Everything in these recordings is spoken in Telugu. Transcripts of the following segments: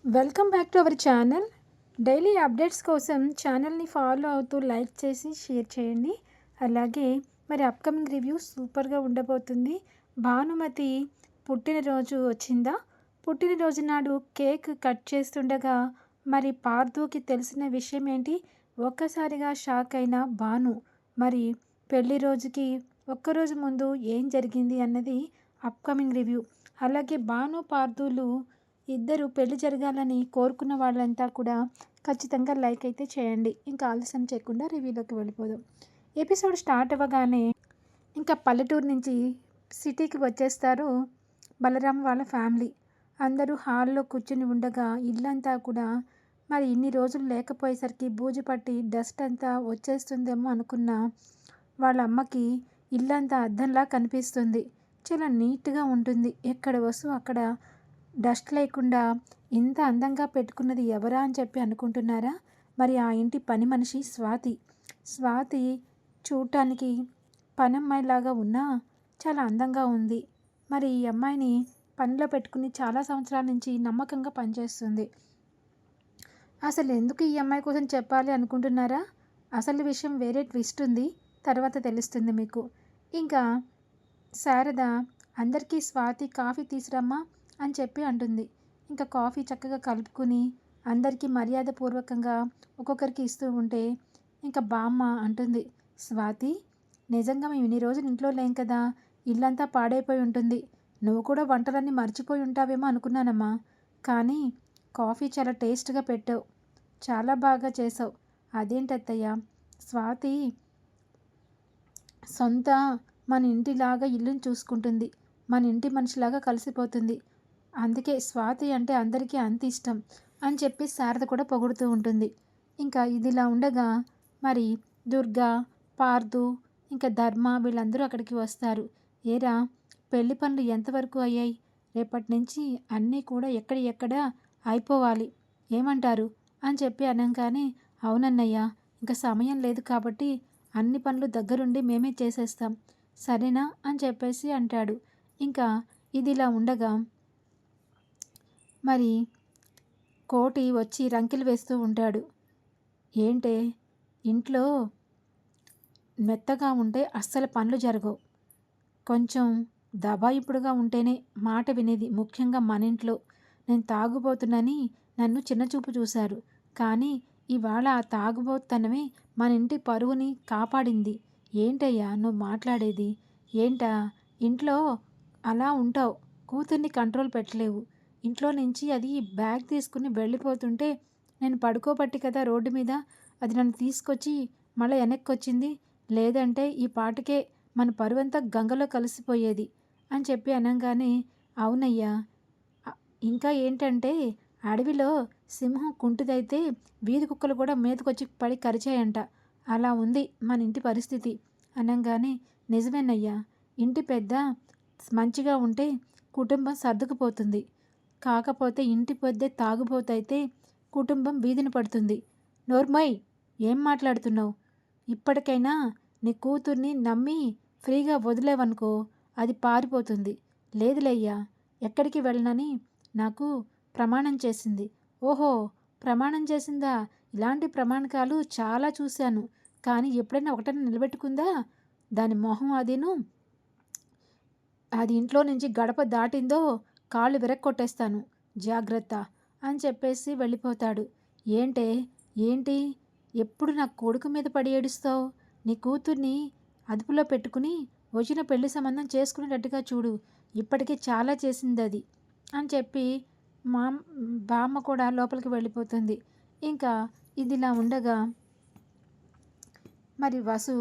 Welcome back to our channel. Daily updates కోసం ఛానల్ని ఫాలో అవుతూ లైక్ చేసి షేర్ చేయండి. అలాగే మరి అప్కమింగ్ రివ్యూ సూపర్గా ఉండబోతుంది. భానుమతి పుట్టినరోజు వచ్చిందా? పుట్టినరోజు నాడు కేక్ కట్ చేస్తుండగా మరి పార్థుకి తెలిసిన విషయం ఏంటి? ఒక్కసారిగా షాక్ అయిన భాను. మరి పెళ్లి రోజుకి ఒక్కరోజు ముందు ఏం జరిగింది అన్నది అప్కమింగ్ రివ్యూ. అలాగే భాను పార్థులు ఇద్దరు పెళ్లి జరగాలని కోరుకున్న వాళ్ళంతా కూడా ఖచ్చితంగా లైక్ అయితే చేయండి. ఇంకా ఆలస్యం చేయకుండా రివ్యూలోకి వెళ్ళిపోదాం. ఎపిసోడ్ స్టార్ట్ అవ్వగానే ఇంకా పల్లెటూరు నుంచి సిటీకి వచ్చేస్తారు బలరాం వాళ్ళ ఫ్యామిలీ. అందరూ హాల్లో కూర్చుని ఉండగా ఇల్లంతా కూడా మరి ఇన్ని రోజులు లేకపోయేసరికి బూజు పట్టి డస్ట్ అంతా వచ్చేస్తుందేమో అనుకున్న వాళ్ళ అమ్మకి ఇల్లంతా అద్దంలా కనిపిస్తుంది. చాలా నీట్గా ఉంటుంది. ఎక్కడ వస్తువు అక్కడ డస్ట్ లేకుండా ఇంత అందంగా పెట్టుకున్నది ఎవరా అని చెప్పి అనుకుంటున్నారా? మరి ఆ ఇంటి పని మనిషి స్వాతి. స్వాతి చూడటానికి పనమ్మాయిలాగా ఉన్నా చాలా అందంగా ఉంది. మరి ఈ అమ్మాయిని పనిలో పెట్టుకుని చాలా సంవత్సరాల నుంచి నమ్మకంగా పనిచేస్తుంది. అసలు ఎందుకు ఈ అమ్మాయి కోసం చెప్పాలి అనుకుంటున్నారా? అసలు విషయం వేరే ట్విస్ట్ ఉంది, తర్వాత తెలుస్తుంది మీకు. ఇంకా శారద అందరికీ స్వాతి కాఫీ తీసురమ్మా అని చెప్పి అంటుంది. ఇంకా కాఫీ చక్కగా కలుపుకుని అందరికీ మర్యాదపూర్వకంగా ఒక్కొక్కరికి ఇస్తూ ఉంటే ఇంకా బామ్మ అంటుంది, స్వాతి నిజంగా మేము ఇన్ని రోజులు ఇంట్లో లేం కదా, ఇల్లంతా పాడైపోయి ఉంటుంది. నువ్వు కూడా వంటలన్నీ మర్చిపోయి ఉంటావేమో అనుకున్నానమ్మా. కానీ కాఫీ చాలా టేస్ట్గా పెట్టావు, చాలా బాగా చేసావు. అదేంటత్తయ్య, స్వాతి సొంత మన ఇంటిలాగా ఇల్లుని చూసుకుంటుంది, మన ఇంటి మనిషిలాగా కలిసిపోతుంది. అందుకే స్వాతి అంటే అందరికీ అంత ఇష్టం అని చెప్పి శారద కూడా పొగుడుతూ ఉంటుంది. ఇంకా ఇదిలా ఉండగా మరి దుర్గా, పార్థు, ఇంకా ధర్మ వీళ్ళందరూ అక్కడికి వస్తారు. ఏరా పెళ్లి పనులు ఎంతవరకు అయ్యాయి? రేపటి నుంచి అన్నీ కూడా ఎక్కడ అయిపోవాలి, ఏమంటారు అని చెప్పి అనగానే, అవునన్నయ్య, ఇంకా సమయం లేదు కాబట్టి అన్ని పనులు దగ్గరుండి మేమే చేసేస్తాం, సరేనా అని చెప్పేసి అంటాడు. ఇంకా ఇదిలా ఉండగా మరి కోటి వచ్చి రంకెలు వేస్తూ ఉంటాడు. ఏంటే ఇంట్లో మెత్తగా ఉంటే అస్సలు పనులు జరగవు, కొంచెం దబాయిప్పుడుగా ఉంటేనే మాట వినేది, ముఖ్యంగా మన ఇంట్లో. నేను తాగుబోతున్నని నన్ను చిన్నచూపు చూశారు, కానీ ఇవాళ ఆ తాగుబోతుతనమే మన ఇంటి పరువుని కాపాడింది. ఏంటయ్యా నువ్వు మాట్లాడేది? ఏంటా ఇంట్లో అలా ఉంటావు, కూతుర్ని కంట్రోల్ పెట్టలేవు. ఇంట్లో నుంచి అది బ్యాగ్ తీసుకుని వెళ్ళిపోతుంటే నేను పడుకోబట్టి కదా రోడ్డు మీద అది నన్ను తీసుకొచ్చి మళ్ళీ వెనక్కి వచ్చింది, లేదంటే ఈ పాటకే మన పరువంతా గంగలో కలిసిపోయేది అని చెప్పి అనగానే, అవునయ్యా, ఇంకా ఏంటంటే అడవిలో సింహం కుంటిదైతే వీధి కుక్కలు కూడా మీదకొచ్చి పడి కరిచాయంట, అలా ఉంది మన ఇంటి పరిస్థితి అనగానే, నిజమేనయ్యా, ఇంటి పెద్ద మంచిగా ఉంటే కుటుంబం సర్దుకుపోతుంది, కాకపోతే ఇంటి పెద్ద తాగుబోతైతే కుటుంబం వీధిన పడుతుంది. నోర్మయ్, ఏం మాట్లాడుతున్నావు? ఇప్పటికైనా నీ కూతుర్ని నమ్మి ఫ్రీగా వదిలేవనుకో అది పారిపోతుంది. లేదులేయ్యా, ఎక్కడికి వెళ్ళనని నాకు ప్రమాణం చేసింది. ఓహో, ప్రమాణం చేసిందా? ఇలాంటి ప్రమాణకాలు చాలా చూశాను, కానీ ఎప్పుడైనా ఒకటైనా నిలబెట్టుకుందా? దాని మొహం అదిను, అది ఇంట్లో నుంచి గడప దాటిందో కాళ్ళు విరక్కొట్టేస్తాను, జాగ్రత్త అని చెప్పేసి వెళ్ళిపోతాడు. ఏంటి ఎప్పుడు నా కొడుకు మీద పడి ఏడుస్తావు? నీ కూతుర్ని అదుపులో పెట్టుకుని వచ్చిన పెళ్లి సంబంధం చేసుకునేటట్టుగా చూడు, ఇప్పటికే చాలా చేసింది అది అని చెప్పి బామ్మ కూడా లోపలికి వెళ్ళిపోతుంది. ఇంకా ఇదిలా ఉండగా మరి వసు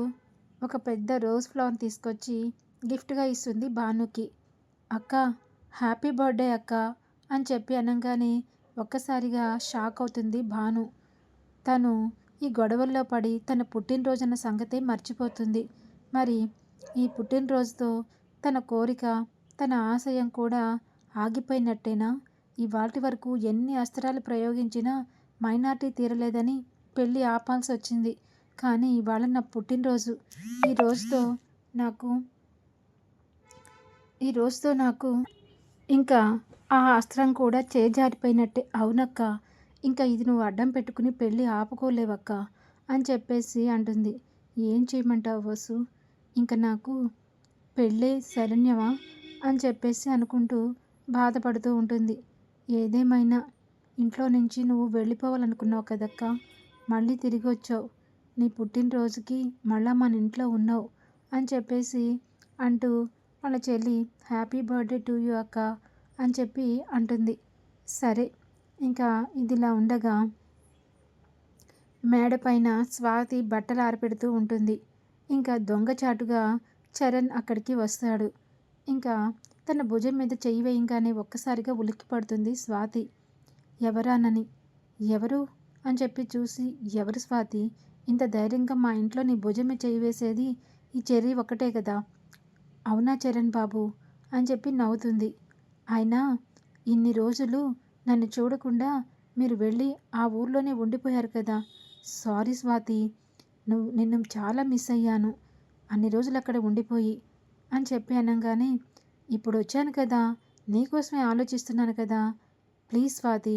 ఒక పెద్ద రోజ్ ఫ్లవర్ తీసుకొచ్చి గిఫ్ట్గా ఇస్తుంది భానుకి. అక్క హ్యాపీ బర్త్డే అక్క అని చెప్పి అనగానే ఒక్కసారిగా షాక్ అవుతుంది భాను. తను ఈ గొడవల్లో పడి తన పుట్టినరోజున్న సంగతే మర్చిపోతుంది. మరి ఈ పుట్టినరోజుతో తన కోరిక, తన ఆశయం కూడా ఆగిపోయినట్టేనా? ఇవాటి వరకు ఎన్ని అస్త్రాలు ప్రయోగించినా మైనార్టీ తీరలేదని పెళ్ళి ఆపాల్సి వచ్చింది. కానీ ఇవాళ నా పుట్టినరోజు, ఈ రోజుతో నాకు ఇంకా ఆ అస్త్రం కూడా చేజారిపోయినట్టే. అవునక్క. ఇంకా ఇది నువ్వు అడ్డం పెట్టుకుని పెళ్ళి ఆపుకోలేవక్క అని చెప్పేసి అంటుంది. ఏం చేయమంటావు వసు? ఇంక నాకు పెళ్ళే శరణ్యమా అని చెప్పేసి అనుకుంటూ బాధపడుతూ ఉంటుంది. ఏదేమైనా ఇంట్లో నుంచి నువ్వు వెళ్ళిపోవాలనుకున్నావు కదక్క. మళ్ళీ తిరిగి వచ్చావు. నీ పుట్టినరోజుకి మళ్ళా మన ఇంట్లో ఉన్నావు అని చెప్పేసి అంటూ వాళ్ళ చెల్లి హ్యాపీ బర్త్డే టు యూ అక్క అని చెప్పి అంటుంది. సరే, ఇంకా ఇదిలా ఉండగా మేడ పైన స్వాతి బట్టలు ఆరపెడుతూ ఉంటుంది. ఇంకా దొంగచాటుగా చరణ్ అక్కడికి వస్తాడు. ఇంకా తన భుజం మీద చెయ్యి వేయంగానే ఒక్కసారిగా ఉలిక్కి పడుతుంది స్వాతి. ఎవరానని. ఎవరు అని చెప్పి చూసి, ఎవరు స్వాతి? ఇంత ధైర్యంగా మా ఇంట్లో నీ భుజం మీద చెయ్యి వేసేది ఈ చెర్రీ ఒక్కటే కదా. అవునా చరణ్ బాబు అని చెప్పి నవ్వుతుంది. అయినా ఇన్ని రోజులు నన్ను చూడకుండా మీరు వెళ్ళి ఆ ఊర్లోనే ఉండిపోయారు కదా. సారీ స్వాతి, నిన్ను చాలా మిస్ అయ్యాను అన్ని రోజులు అక్కడ ఉండిపోయి అని చెప్పి అనగానే, ఇప్పుడు వచ్చాను కదా, నీకోసమే ఆలోచిస్తున్నాను కదా. ప్లీజ్ స్వాతి,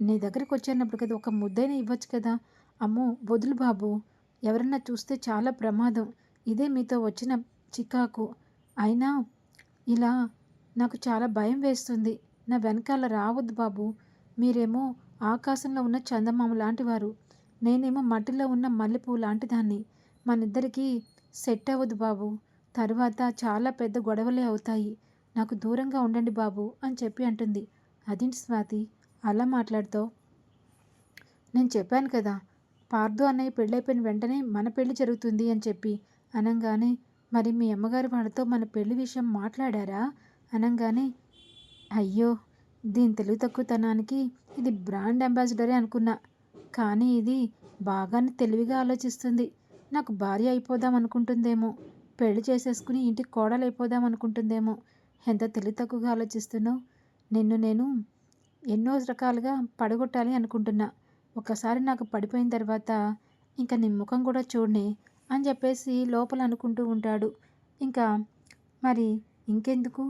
నీ దగ్గరికి వచ్చానప్పుడు కదా ఒక ముద్దైనా ఇవ్వచ్చు కదా. అమ్మో వదులు బాబు, ఎవరన్నా చూస్తే చాలా ప్రమాదం. ఇదే మీతో వచ్చిన చికాకు. అయినా ఇలా నాకు చాలా భయం వేస్తుంది. నా వెనకాల రావద్దు బాబు. మీరేమో ఆకాశంలో ఉన్న చందమామ లాంటివారు, నేనేమో మట్టిలో ఉన్న మల్లెపూ లాంటి దాన్ని. మనిద్దరికీ సెట్ అవ్వదు బాబు. తరువాత చాలా పెద్ద గొడవలే అవుతాయి. నాకు దూరంగా ఉండండి బాబు అని చెప్పి అంటుంది. అదేంటి స్వాతి అలా మాట్లాడుతావు? నేను చెప్పాను కదా, పార్దు అన్నయ్య పెళ్ళైపోయిన వెంటనే మన పెళ్లి జరుగుతుంది అని చెప్పి అనంగానే, మరి మీ అమ్మగారు వాళ్ళతో మన పెళ్లి విషయం మాట్లాడారా అనంగానే, అయ్యో దీని తెలివి తక్కువతనానికి ఇది బ్రాండ్ అంబాసిడరే అనుకున్నా. కానీ ఇది బాగానే తెలివిగా ఆలోచిస్తుంది. నాకు భార్య అయిపోదాం అనుకుంటుందేమో, పెళ్లి చేసేసుకుని ఇంటికి కోడలైపోదాం అనుకుంటుందేమో. ఎంత తెలివి తక్కువగా ఆలోచిస్తున్నావు. నిన్ను నేను ఎన్నో రకాలుగా పడగొట్టాలి అనుకుంటున్నా. ఒకసారి నాకు పడిపోయిన తర్వాత ఇంకా నీ ముఖం కూడా చూడనే అని చెప్పేసి లోపల అనుకుంటూ ఉంటాడు. ఇంకా మరి ఇంకెందుకు,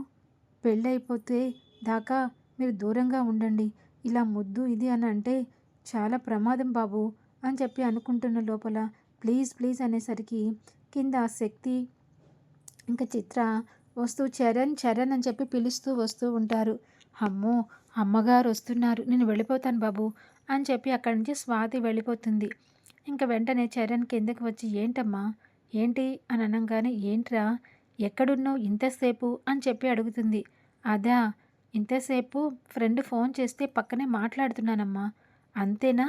పెళ్ళైపోతే దాకా మీరు దూరంగా ఉండండి. ఇలా ముద్దు ఇది అని అంటే చాలా ప్రమాదం బాబు అని చెప్పి అనుకుంటున్న లోపల ప్లీజ్ ప్లీజ్ అనేసరికి కింద శక్తి ఇంకా చిత్ర వస్తూ చరణ్ చరణ్ అని చెప్పి పిలుస్తూ వస్తూ ఉంటారు. అమ్మో అమ్మగారు వస్తున్నారు, నేను వెళ్ళిపోతాను బాబు అని చెప్పి అక్కడి నుంచి స్వాతి వెళ్ళిపోతుంది. ఇంకా వెంటనే చరణ్ కిందకి వచ్చి ఏంటమ్మా ఏంటి అని అనగానే, ఏంట్రా ఎక్కడున్నావు ఇంతసేపు అని చెప్పి అడుగుతుంది. అదా, ఇంతసేపు ఫ్రెండ్ ఫోన్ చేస్తే పక్కనే మాట్లాడుతున్నానమ్మా. అంతేనా,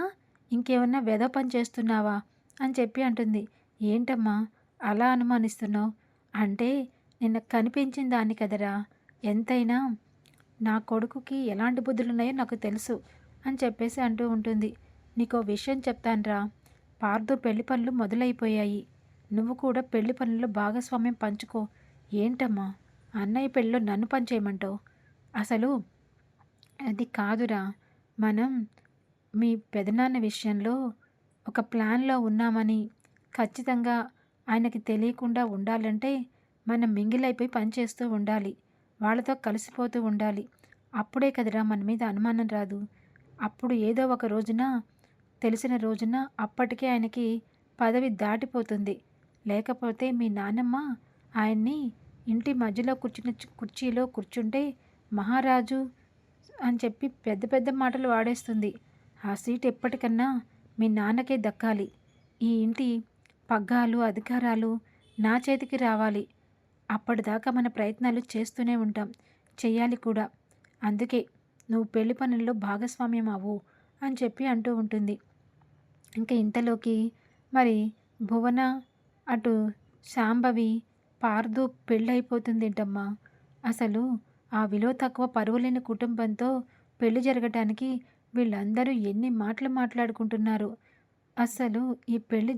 ఇంకేమన్నా వెధవ పని చేస్తున్నావా అని చెప్పి అంటుంది. ఏంటమ్మా అలా అనుమానిస్తున్నావు? అంటే నిన్న కనిపించిన దాన్ని కదరా. ఎంతైనా నా కొడుకుకి ఎలాంటి బుద్ధులున్నాయో నాకు తెలుసు అని చెప్పేసి అంటూ ఉంటుంది. నీకో విషయం చెప్తానురా, పార్దు పెళ్లి పనులు మొదలైపోయాయి. నువ్వు కూడా పెళ్లి పనుల్లో భాగస్వామ్యం పంచుకో. ఏంటమ్మా అన్నయ్య పెళ్ళిలో నన్ను పని చేయమంటావు? అసలు అది కాదురా, మనం మీ పెదనాన్న విషయంలో ఒక ప్లాన్లో ఉన్నామని ఖచ్చితంగా ఆయనకి తెలియకుండా ఉండాలంటే మనం మింగిలైపోయి పనిచేస్తూ ఉండాలి. వాళ్ళతో కలిసిపోతూ ఉండాలి. అప్పుడే కదరా మన మీద అనుమానం రాదు. అప్పుడు ఏదో ఒక రోజున తెలిసిన రోజున అప్పటికే ఆయనకి పదవి దాటిపోతుంది. లేకపోతే మీ నాన్నమ్మ ఆయన్ని ఇంటి మధ్యలో కుర్చీలో కూర్చుంటే మహారాజు అని చెప్పి పెద్ద పెద్ద మాటలు వాడేస్తుంది. ఆ సీట్ ఎప్పటికన్నా మీ నాన్నకే దక్కాలి. ఈ ఇంటి పగ్గాలు అధికారాలు నా చేతికి రావాలి. అప్పటిదాకా మన ప్రయత్నాలు చేస్తూనే ఉంటాం, చెయ్యాలి కూడా. అందుకే నువ్వు పెళ్లి పనుల్లో భాగస్వామ్యం అవ్వు అని చెప్పి అంటూ ఉంటుంది. ఇంకా ఇంతలోకి మరి భువన అటు శాంభవి పార్దు పెళ్ళైపోతుంది ఏంటమ్మా. అసలు ఆ విలువ తక్కువ పరువులేని కుటుంబంతో పెళ్లి జరగటానికి వీళ్ళందరూ ఎన్ని మాటలు మాట్లాడుకుంటున్నారు. అసలు ఈ పెళ్ళి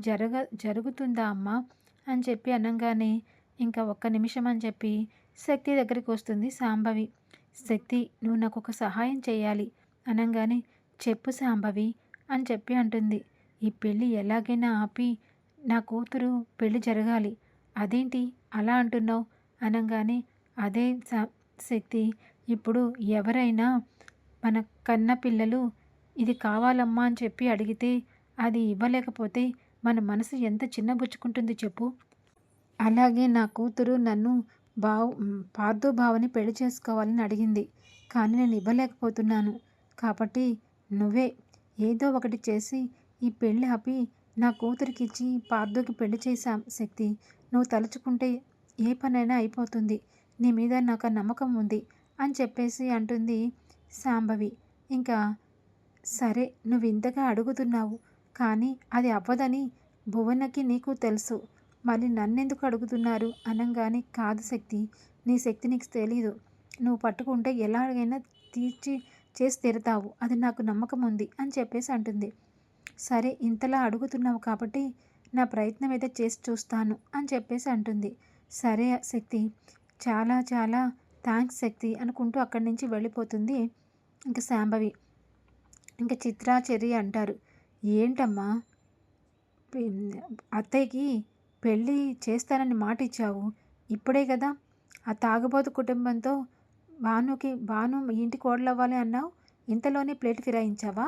జరుగుతుందా అమ్మా అని చెప్పి అనగానే, ఇంకా ఒక్క నిమిషం అని చెప్పి శక్తి దగ్గరికి వస్తుంది శాంభవి. శక్తి నువ్వు నాకు ఒక సహాయం చేయాలి అనగానే, చెప్పు శాంభవి అని చెప్పి అంటుంది. ఈ పెళ్ళి ఎలాగైనా ఆపి నా కూతురు పెళ్ళి జరగాలి. అదేంటి అలా అంటున్నావు అనగానే, అదే శక్తి, ఇప్పుడు ఎవరైనా మన కన్న పిల్లలు ఇది కావాలమ్మా అని చెప్పి అడిగితే అది ఇవ్వలేకపోతే మన మనసు ఎంత చిన్నబుచ్చుకుంటుంది చెప్పు. అలాగే నా కూతురు నన్ను పార్థు బావని పెళ్లి చేసుకోవాలని అడిగింది. కానీ నేను ఇవ్వలేకపోతున్నాను. కాబట్టి నువ్వే ఏదో ఒకటి చేసి ఈ పెళ్ళి ఆపి నా కూతురికిచ్చి పార్థుకి పెళ్లి చేశాం శక్తి. నువ్వు తలుచుకుంటే ఏ పనైనా అయిపోతుంది. నీ మీద నాకు ఆ నమ్మకం ఉంది అని చెప్పేసి అంటుంది శాంభవి. ఇంకా సరే నువ్వు ఇంతగా అడుగుతున్నావు, కానీ అది అవ్వదని భువనకి నీకు తెలుసు. మళ్ళీ నన్నెందుకు అడుగుతున్నారు అనంగానే, కాదు శక్తి, నీ శక్తి నీకు తెలీదు. నువ్వు పట్టుకుంటే ఎలాగైనా చేసి తీరుతావు. అది నాకు నమ్మకం ఉంది అని చెప్పేసి అంటుంది. సరే ఇంతలా అడుగుతున్నావు కాబట్టి నా ప్రయత్నం అయితే చేసి చూస్తాను అని చెప్పేసి అంటుంది. సరే శక్తి, చాలా చాలా థ్యాంక్స్ శక్తి అనుకుంటూ అక్కడి నుంచి వెళ్ళిపోతుంది ఇంకా శాంభవి. ఇంకా చిత్ర చెర్రి అంటారు, ఏంటమ్మా అత్తయ్యకి పెళ్ళి చేస్తానని మాట ఇచ్చావు, ఇప్పుడే కదా ఆ తాగుబోతు కుటుంబంతో భాను ఇంటి కోడలవ్వాలి అన్నావు, ఇంతలోనే ప్లేట్ ఫిరాయించావా?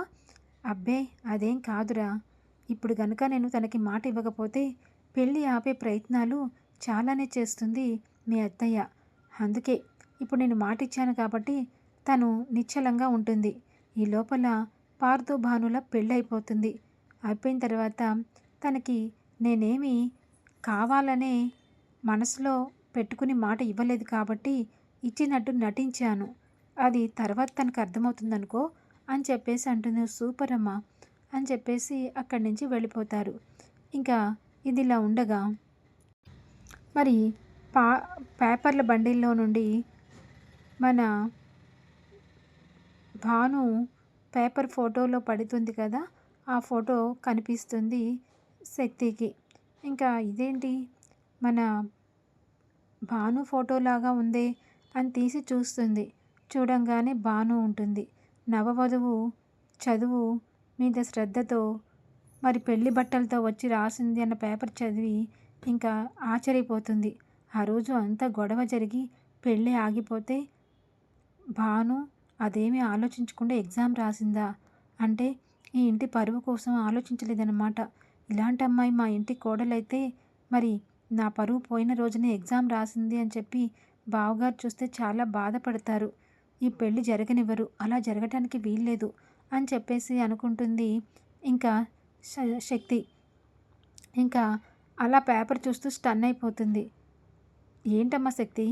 అబ్బే అదేం కాదురా, ఇప్పుడు గనుక నేను తనకి మాట ఇవ్వకపోతే పెళ్ళి ఆపే ప్రయత్నాలు చాలానే చేస్తుంది మీ అత్తయ్య. అందుకే ఇప్పుడు నేను మాట ఇచ్చాను కాబట్టి తను నిశ్చలంగా ఉంటుంది. ఈ లోపల పార్థు భానుల పెళ్ళైపోతుంది. అయిపోయిన తర్వాత తనకి నేనేమి కావాలనే మనసులో పెట్టుకుని మాట ఇవ్వలేదు కాబట్టి ఇచ్చినట్టు నటించాను. అది తర్వాత తనకు అర్థమవుతుందనుకో అని చెప్పేసి అంటుంది. సూపర్ అమ్మా అని చెప్పేసి అక్కడి నుంచి వెళ్ళిపోతారు. ఇంకా ఇదిలా ఉండగా మరి పేపర్ల బండిల్లో నుండి మన భాను పేపర్ ఫోటోలో పడుతుంది కదా, ఆ ఫోటో కనిపిస్తుంది శక్తికి. ఇంకా ఇదేంటి మన భాను ఫోటోలాగా ఉందే అని తీసి చూస్తుంది. చూడంగానే భాను ఉంటుంది. నవవధువు చదువు మీద శ్రద్ధతో మరి పెళ్లి బట్టలతో వచ్చి రాసింది అన్న పేపర్ చదివి ఇంకా ఆశ్చర్యపోతుంది. ఆ రోజు అంతా గొడవ జరిగి పెళ్ళి ఆగిపోతే భాను అదేమీ ఆలోచించకుండా ఎగ్జామ్ రాసిందా అంటే ఈ ఇంటి పరువు కోసం ఆలోచించలేదన్నమాట. ఇలాంటి అమ్మాయి మా ఇంటి కోడలైతే మరి నా పరువు పోయిన రోజునే ఎగ్జామ్ రాసింది అని చెప్పి బావగారు చూస్తే చాలా బాధపడతారు. ఈ పెళ్ళి జరగనివ్వరు, అలా జరగటానికి వీల్లేదు అని చెప్పేసి అనుకుంటుంది ఇంకా శక్తి. ఇంకా అలా పేపర్ చూస్తూ స్టన్ అయిపోతుంది. ఏంటమ్మా శక్తి,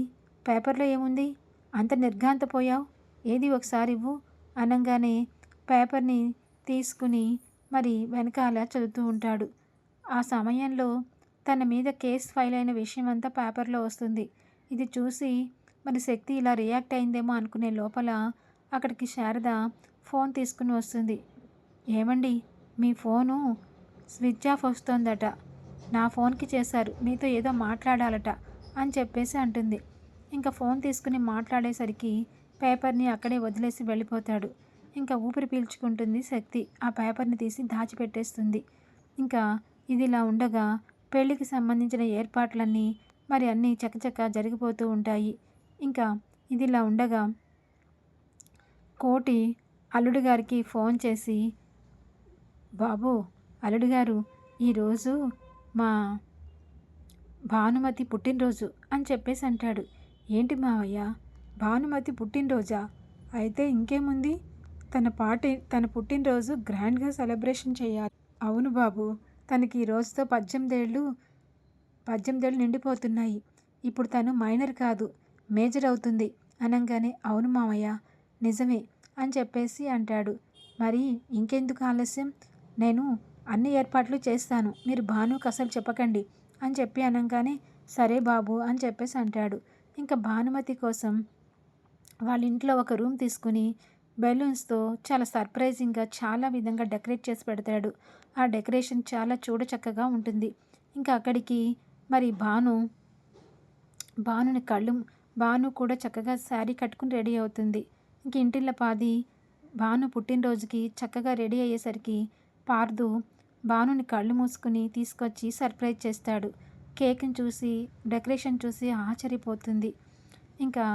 పేపర్లో ఏముంది, అంత నిర్ఘాంతపోయావు, ఏది ఒకసారి ఇవ్వు అనగానే పేపర్ని తీసుకుని మరి వెనకాల చదువుతూ ఉంటాడు. ఆ సమయంలో తన మీద కేసు ఫైల్ అయిన విషయం అంతా పేపర్లో వస్తుంది. ఇది చూసి మరి శక్తి ఇలా రియాక్ట్ అయిందేమో అనుకునే లోపల అక్కడికి శారద ఫోన్ తీసుకుని వస్తుంది. ఏమండి, మీ ఫోను స్విచ్ ఆఫ్ వస్తోందట, నా ఫోన్కి చేశారు, మీతో ఏదో మాట్లాడాలట అని చెప్పేసి అంటుంది. ఇంకా ఫోన్ తీసుకుని మాట్లాడేసరికి పేపర్ని అక్కడే వదిలేసి వెళ్ళిపోతాడు. ఇంకా ఊపిరి పీల్చుకుంటుంది శక్తి. ఆ పేపర్ని తీసి దాచిపెట్టేస్తుంది. ఇంకా ఇదిలా ఉండగా పెళ్ళికి సంబంధించిన ఏర్పాట్లన్నీ మరి అన్నీ చకచక జరిగిపోతూ ఉంటాయి. ఇంకా ఇదిలా ఉండగా కోటి అల్లుడు గారికి ఫోన్ చేసి, బాబు అల్లుడు గారు, ఈరోజు మా భానుమతి పుట్టినరోజు అని చెప్పేసి అంటాడు. ఏంటి మావయ్య, భానుమతి పుట్టినరోజా? అయితే ఇంకేముంది, తన పుట్టినరోజు గ్రాండ్గా సెలబ్రేషన్ చేయాలి. అవును బాబు, తనకి ఈ రోజుతో 18 ఏళ్ళు నిండిపోతున్నాయి. ఇప్పుడు తను మైనర్ కాదు, మేజర్ అవుతుంది అనగానే, అవును మావయ్య నిజమే అని చెప్పేసి అంటాడు. మరి ఇంకెందుకు ఆలస్యం, నేను అన్ని ఏర్పాట్లు చేస్తాను, మీరు భానుకి అసలు చెప్పకండి అని చెప్పి అనగానే, సరే బాబు అని చెప్పేసి అంటాడు. ఇంకా భానుమతి కోసం వాళ్ళ ఇంట్లో ఒక రూమ్ తీసుకుని బెలూన్స్తో చాలా సర్ప్రైజింగ్గా చాలా విధంగా డెకరేట్ చేసి పెడతాడు. ఆ డెకరేషన్ చాలా చూడచక్కగా ఉంటుంది. ఇంకా అక్కడికి మరి భాను కూడా చక్కగా శారీ కట్టుకుని రెడీ అవుతుంది. ఇంక ఇంటిల్లపాది భాను పుట్టినరోజుకి చక్కగా రెడీ అయ్యేసరికి పార్థు భానుని కళ్ళు మూసుకుని తీసుకొచ్చి సర్ప్రైజ్ చేస్తాడు. కేక్ని చూసి డెకరేషన్ చూసి ఆశ్చర్యపోతుంది. ఇంకా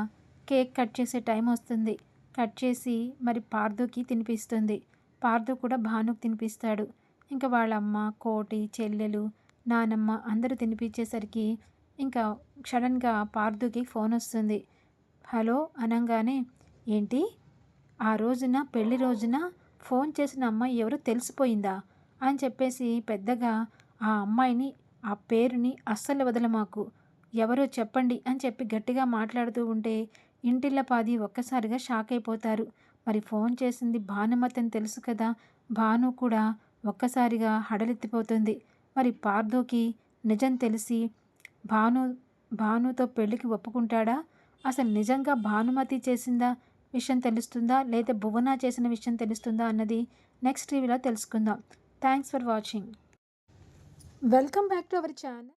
కేక్ కట్ చేసే టైం వస్తుంది. కట్ చేసి మరి పార్థుకి తినిపిస్తుంది. పార్థు కూడా భానుకి తినిపిస్తాడు. ఇంకా వాళ్ళ అమ్మ, కోటి, చెల్లెలు, నానమ్మ అందరూ తినిపించేసరికి ఇంకా సడన్గా పార్థుకి ఫోన్ వస్తుంది. హలో అనంగానే, ఏంటి ఆ రోజున పెళ్లి రోజున ఫోన్ చేసిన అమ్మాయి ఎవరో తెలిసిపోయిందా అని చెప్పేసి పెద్దగా ఆ అమ్మాయిని ఆ పేరుని అస్సలు వదలమాకు, ఎవరో చెప్పండి అని చెప్పి గట్టిగా మాట్లాడుతూ ఉంటే ఇంటిల్లపాది ఒక్కసారిగా షాక్ అయిపోతారు. మరి ఫోన్ చేసింది భానుమతి అని తెలుసు కదా. భాను కూడా ఒక్కసారిగా హడలెత్తిపోతుంది. మరి పార్థుకి నిజం తెలిసి భాను భానుతో పెళ్ళికి ఒప్పుకుంటాడా? అసలు నిజంగా భానుమతి చేసిందా విషయం తెలుస్తుందా, లేదా భువన చేసిన విషయం తెలుస్తుందా అన్నది నెక్స్ట్ టీవీలో తెలుసుకుందాం. Thanks for watching. Welcome back to our channel.